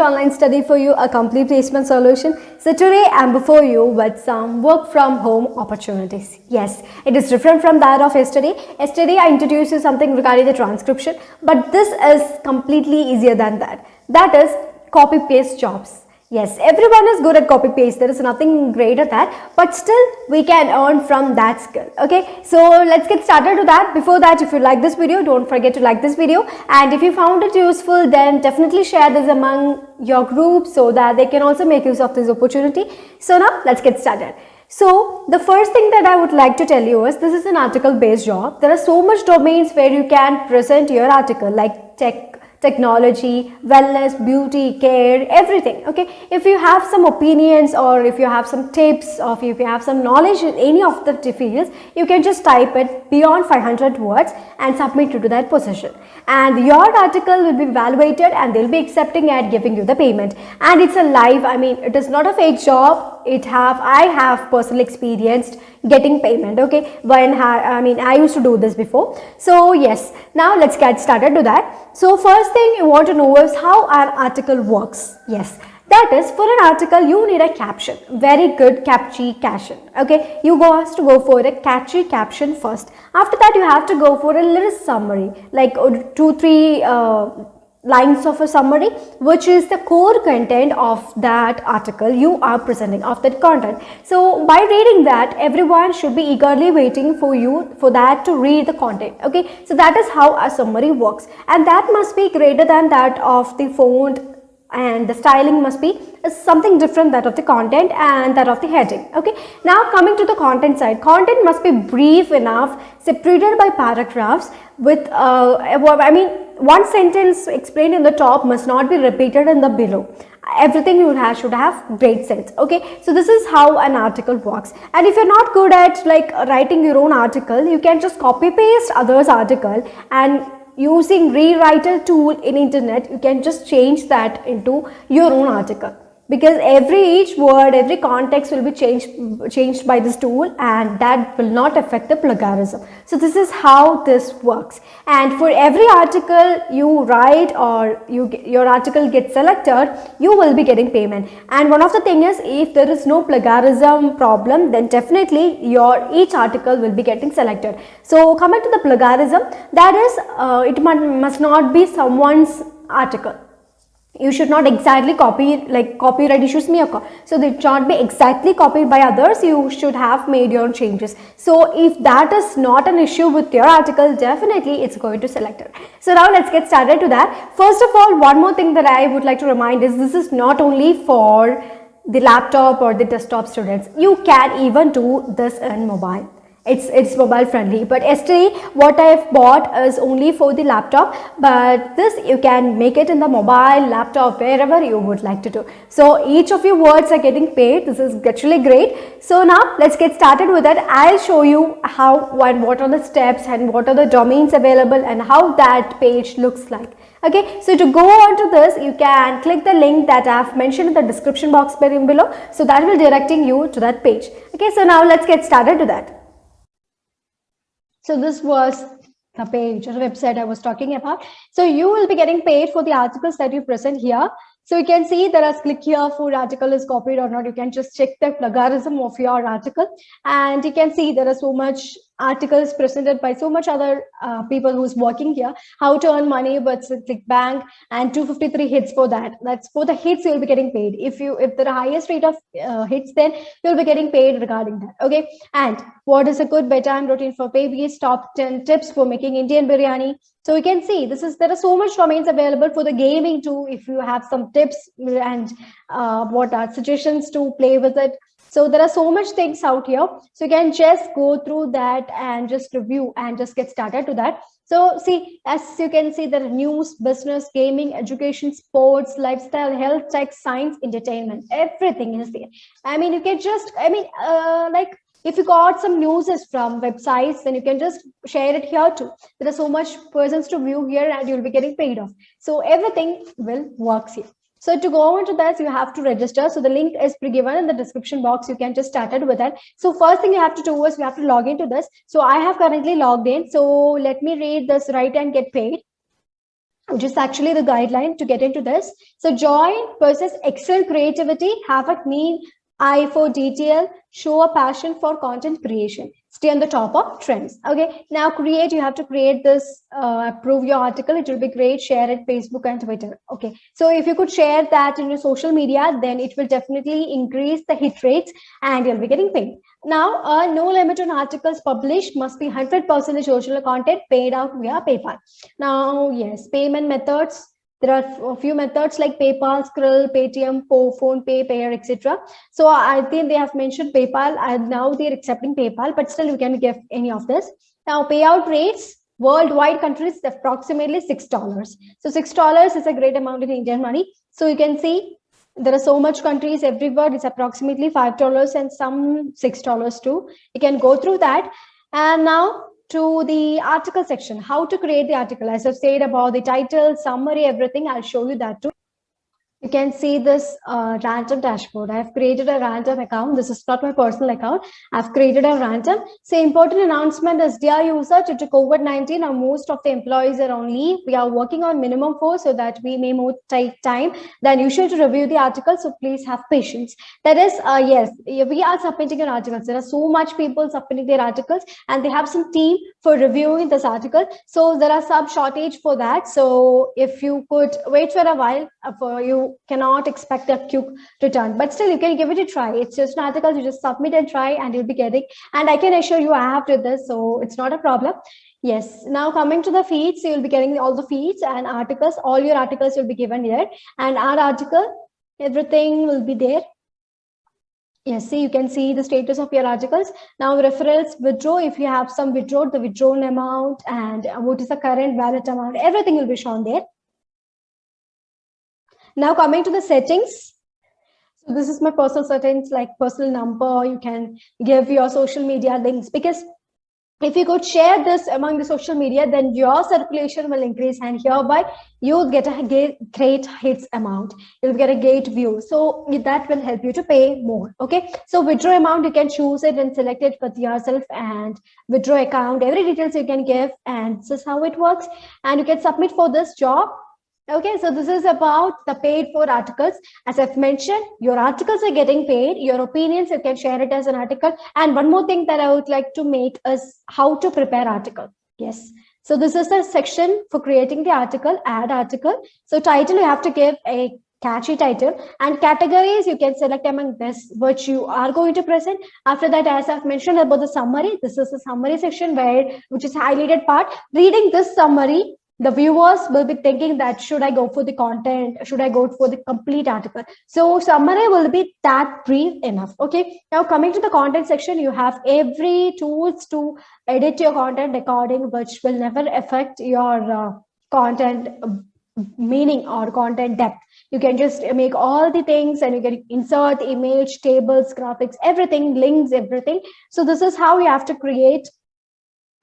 online study for you, a complete placement solution. So today I'm before you with some work from home opportunities. Yes, it is different from that of yesterday. Yesterday I introduced you something regarding the transcription, but this is completely easier than that. That is copy paste jobs. Yes, everyone is good at copy paste. There is nothing great at that, but still we can earn from that skill. Okay, so let's get started to that. Before that, if you like this video, don't forget to like this video, and if you found it useful, then definitely share this among your group so that they can also make use of this opportunity. So now let's get started. So the first thing that I would like to tell you is this is an article based job. There are so much domains where you can present your article, like technology, wellness, beauty, care, everything. Okay, if you have some opinions or if you have some tips or if you have some knowledge in any of the fields, you can just type it beyond 500 words and submit it to that position, and your article will be evaluated and they'll be accepting and giving you the payment. And it's a live, I mean, it is not a fake job. I have personally experienced getting payment. Okay, I used to do this before. So yes, now let's get started to that. So first thing you want to know is how an article works. Yes, that is, for an article you need a caption, very good catchy caption. Okay, you have to go for a catchy caption first. After that you have to go for a little summary, like 2-3 lines of a summary, which is the core content of that article you are presenting, of that content. So by reading that, everyone should be eagerly waiting for you for that to read the content. Okay, so that is how a summary works, and that must be greater than that of the font, and the styling must be something different, that of the content and that of the heading. Okay, now coming to the content side, content must be brief enough, separated by paragraphs with one sentence explained in the top must not be repeated in the below. Everything should have great sense. Okay, so this is how an article works. And if you're not good at like writing your own article, you can just copy paste others article, and using rewriter tool in internet, you can just change that into your own article, because each word, every context will be changed by this tool, and that will not affect the plagiarism. So this is how this works. And for every article you write or your article gets selected, you will be getting payment. And one of the thing is, if there is no plagiarism problem, then definitely each article will be getting selected. So coming to the plagiarism, that is, it must not be someone's article. You should not exactly copy, like copyright issues may occur. So they should not be exactly copied by others. You should have made your own changes. So if that is not an issue with your article, definitely it's going to select it. So now let's get started to that. First of all, one more thing that I would like to remind is this is not only for the laptop or the desktop students. You can even do this in mobile. It's mobile friendly, but yesterday what I've bought is only for the laptop, but this you can make it in the mobile, laptop, wherever you would like to do. So each of your words are getting paid. This is actually great. So now let's get started with that. I'll show you how and what are the steps and what are the domains available and how that page looks like. Okay, so to go on to this, you can click the link that I have mentioned in the description box below. So that will directing you to that page. Okay, so now let's get started to that. So this was the page or website I was talking about. So you will be getting paid for the articles that you present here. So you can see there is click here for article is copied or not. You can just check the plagiarism of your article, and you can see there are so much articles presented by so much other people who's working here. How to earn money with ClickBank, and 253 hits for that. That's for the hits you will be getting paid. If the highest rate of hits, then you'll be getting paid regarding that. Okay, and what is a good bedtime routine for babies? Top 10 tips for making Indian biryani. So you can see there are so much domains available for the gaming too. If you have some tips and what are suggestions to play with it. So there are so much things out here. So you can just go through that and just review and just get started to that. So see, as you can see, there are news, business, gaming, education, sports, lifestyle, health, tech, science, entertainment. Everything is there. I mean, you can just, like, if you got some news from websites, then you can just share it here too. There are so much persons to view here, and you'll be getting paid off. So everything will work here. So to go on to that, you have to register. So the link is given in the description box. You can just start it with that. So first thing you have to do is you have to log into this. So I have currently logged in. So let me read this right and get paid. which is actually the guideline to get into this. So join, possess excellent creativity, have a keen eye for detail, show a passion for content creation, stay on the top of trends. Okay, now create, you have to create this, approve your article. It will be great. Share it, Facebook and Twitter. Okay, so if you could share that in your social media, then it will definitely increase the hit rates and you'll be getting paid. Now, no limit on articles published, must be 100% social content paid out via PayPal. Now, yes, payment methods. There are a few methods like PayPal, Skrill, Paytm, PhonePe, Payer, etc. So I think they have mentioned PayPal, and now they're accepting PayPal, but still you can give any of this. Now, payout rates, worldwide countries, approximately $6. So $6 is a great amount in Indian money. So you can see there are so much countries everywhere. It's approximately $5 and some $6 too. You can go through that. And now to the article section, how to create the article. As I've said about the title, summary, everything, I'll show you that too. You can see this random dashboard. I've created a random account. This is not my personal account. I've created a random. So important announcement is, dear user, due to COVID-19, now most of the employees are on leave. We are working on minimum 4 so that we may more take time than usual to review the article. So please have patience. That is, yes, we are submitting an article. There are so much people submitting their articles and they have some team for reviewing this article. So there are some shortage for that. So if you could wait for a while, for you cannot expect a quick return, but still you can give it a try. It's just an article, you just submit and try and you'll be getting, and I can assure you I have did this, so it's not a problem. Yes, now coming to the feeds, so you'll be getting all the feeds and articles, all your articles will be given here, and our article, everything will be there. Yes, see, you can see the status of your articles. Now referrals, withdraw, if you have some withdraw, the withdrawn amount and what is the current valid amount, everything will be shown there. Now coming to the settings. So this is my personal settings, like personal number. You can give your social media links, because if you could share this among the social media, then your circulation will increase and hereby you'll get a great hits amount. You'll get a great view. So that will help you to pay more. Okay. So withdraw amount, you can choose it and select it with yourself, and withdraw account, every details you can give, and this is how it works. And you can submit for this job. Okay, so this is about the paid for articles. As I've mentioned, your articles are getting paid. Your opinions, you can share it as an article. And one more thing that I would like to make is how to prepare article. Yes. So this is the section for creating the article, add article. So title, you have to give a catchy title, and categories you can select among this which you are going to present. After that, as I've mentioned about the summary, this is the summary section which is highlighted part. Reading this summary, the viewers will be thinking that should I go for the content, should I go for the complete article? So summary will be that brief enough. Okay, now coming to the content section, you have every tools to edit your content according, which will never affect your content meaning or content depth. You can just make all the things, and you can insert image, tables, graphics, everything, links, everything. So this is how you have to create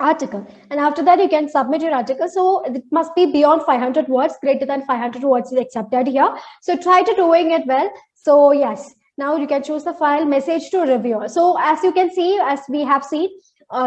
article, and after that you can submit your article. So it must be beyond 500 words, greater than 500 words is accepted here. So try to doing it well. So yes, now you can choose the file, message to reviewer. So as you can see, as we have seen,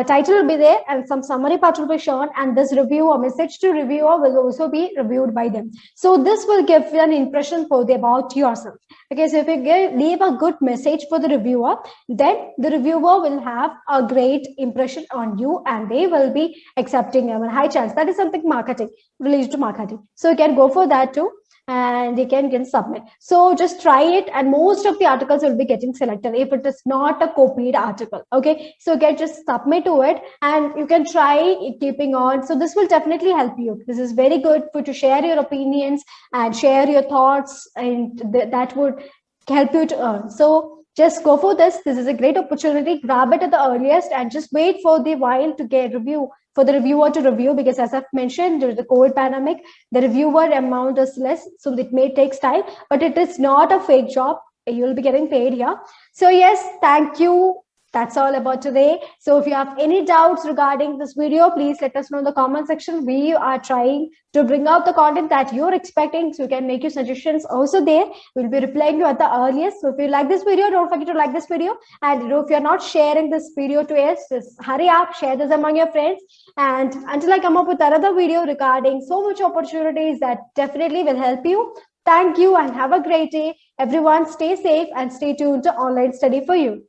title will be there and some summary part will be shown, and this review or message to reviewer will also be reviewed by them. So this will give an impression for about yourself. Okay, so if you leave a good message for the reviewer, then the reviewer will have a great impression on you and they will be accepting you. A high chance. That is something marketing, related to marketing. So you can go for that too, and you can submit. So just try it, and most of the articles will be getting selected if it is not a copied article. Okay, so you can just submit to it and you can try keeping on. So this will definitely help you. This is very good to share your opinions and share your thoughts, and that would help you to earn. So just go for this. This is a great opportunity. Grab it at the earliest and just wait for the while to get review, for the reviewer to review, because as I've mentioned, during the COVID pandemic, the reviewer amount is less, so it may take time, but it is not a fake job. You'll be getting paid here. So yes, thank you. That's all about today. So if you have any doubts regarding this video, please let us know in the comment section. We are trying to bring out the content that you're expecting, so we can make you suggestions also there. We'll be replying you at the earliest. So if you like this video, don't forget to like this video. And if you're not sharing this video to us, just hurry up, share this among your friends. And until I come up with another video regarding so much opportunities that definitely will help you. Thank you and have a great day. Everyone stay safe and stay tuned to Online Study for You.